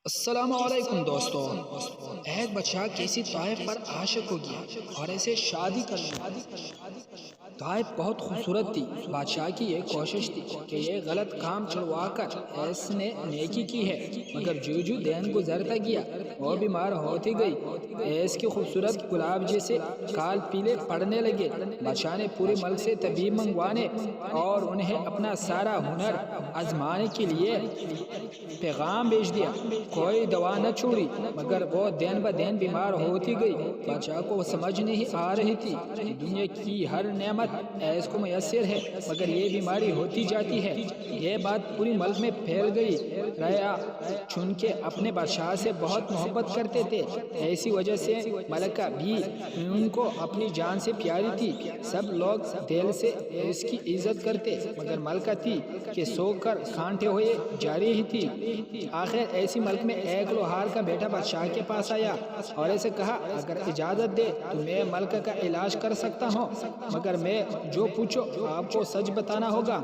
السلام علیکم دوستو۔ ایک بادشاہ کسی طائف پر عاشق ہو گیا اور اسے شادی کر لیا۔ طائف بہت خوبصورت تھی۔ بادشاہ کی یہ کوشش تھی کہ یہ غلط کام چھڑوا کر ایس نے نیکی کی ہے، مگر جو دن گزرتا گیا وہ بیمار ہوتی گئی۔ ایس کی خوبصورت گلاب جیسے کال پیلے پڑنے لگے۔ بادشاہ نے پورے ملک سے طبیب منگوانے اور انہیں اپنا سارا ہنر آزمانے کے لیے پیغام بھیج دیا۔ کوئی دوا نہ چھوڑی، مگر وہ دن بہ دن بیمار ہوتی گئی۔ بادشاہ کو سمجھ نہیں آ رہی تھی کہ دنیا کی ہر نعمت ایس کو میسر ہے، مگر یہ بیماری ہوتی جاتی ہے۔ یہ بات پوری ملک میں پھیل گئی۔ رعایا چونکہ اپنے بادشاہ سے بہت محبت کرتے تھے، ایسی وجہ سے ملکہ بھی ان کو اپنی جان سے پیاری تھی۔ سب لوگ دل سے اس کی عزت کرتے، مگر ملکہ تھی کہ سو کر کھانٹے ہوئے جاری ہی تھی۔ آخر ایسی ملک میں ایک لوہار کا بیٹا بادشاہ کے پاس آیا اور اسے کہا، اگر اجازت دے تو میں ملکہ کا علاج کر سکتا ہوں، مگر میں جو پوچھو آپ کو سچ بتانا ہوگا۔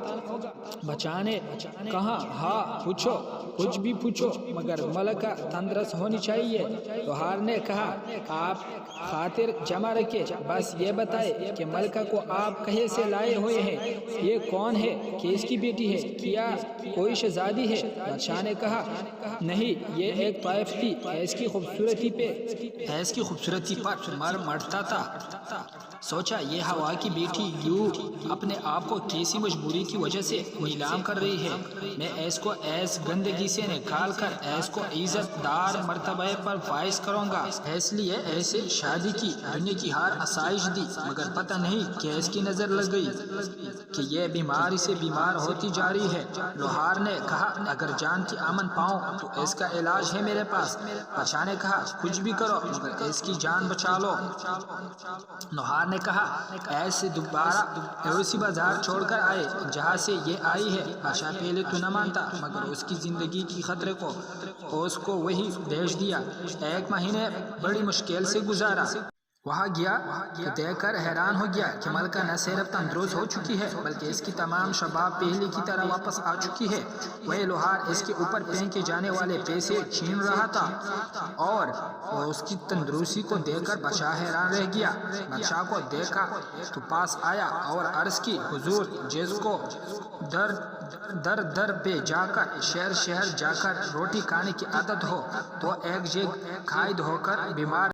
بادشاہ نے کہا، ہاں پوچھو، کچھ بھی پوچھو، مگر ملکہ تندرست ہونی چاہیے۔ لوہار نے کہا، آپ خاطر جمع رکھے، بس یہ بتائے کہ ملکہ کو آپ کہیں سے لائے ہوئے ہیں، یہ کون ہے، کس کی بیٹی ہے، کیا کوئی شہزادی ہے؟ بادشاہ نے کہا، نہیں، یہ ایک طائف تھی، ایس کی خوبصورتی پر مر مرتا تھا۔ سوچا یہ ہوا کی بیٹی یوں اپنے آپ کو کیسی مجبوری کی وجہ سے نیلام کر رہی ہے۔ میں ایس کو ایس گندگی سے نکال کر ایس کو عزت دار مرتبہ پر فائز کروں گا۔ اس لیے ایسے شادی کی، دنیا کی ہر آسائش دی، مگر پتہ نہیں کہ ایس کی نظر لگ گئی کہ یہ بیماری سے بیمار ہوتی جا رہی ہے۔ لوہار نے کہا، اگر جان کی امن پاؤں تو اس کا علاج ہے میرے پاس۔ بادشاہ نے کہا، کچھ بھی کرو مگر اس کی جان بچا لو۔ لوہار نے کہا، ایسے دوبارہ اسی بازار چھوڑ کر آئے جہاں سے یہ آئی ہے۔ بادشاہ پہلے تو نہ مانتا، مگر اس کی زندگی کی خطرے کو اس کو وہی بھیج دیا۔ ایک مہینے بڑی مشکل سے گزارا۔ وہاں گیا تو دیکھ کر حیران ہو گیا کہ ملکہ نہ صرف تندرست ہو چکی ہے، بلکہ اس کی تمام شباب پہلے کی طرح واپس آ چکی ہے۔ وہی لوہار اس کے اوپر پھینکے جانے والے پیسے چھین رہا تھا، اور اس کی تندرستی کو دیکھ کر بادشاہ حیران رہ گیا۔ بادشاہ کو دیکھا تو پاس آیا اور عرض کی، حضور، جس کو در پہ جا کر، شہر شہر جا کر روٹی کھانے کی عادت ہو، تو ایک جگہ قائد ہو کر بیمار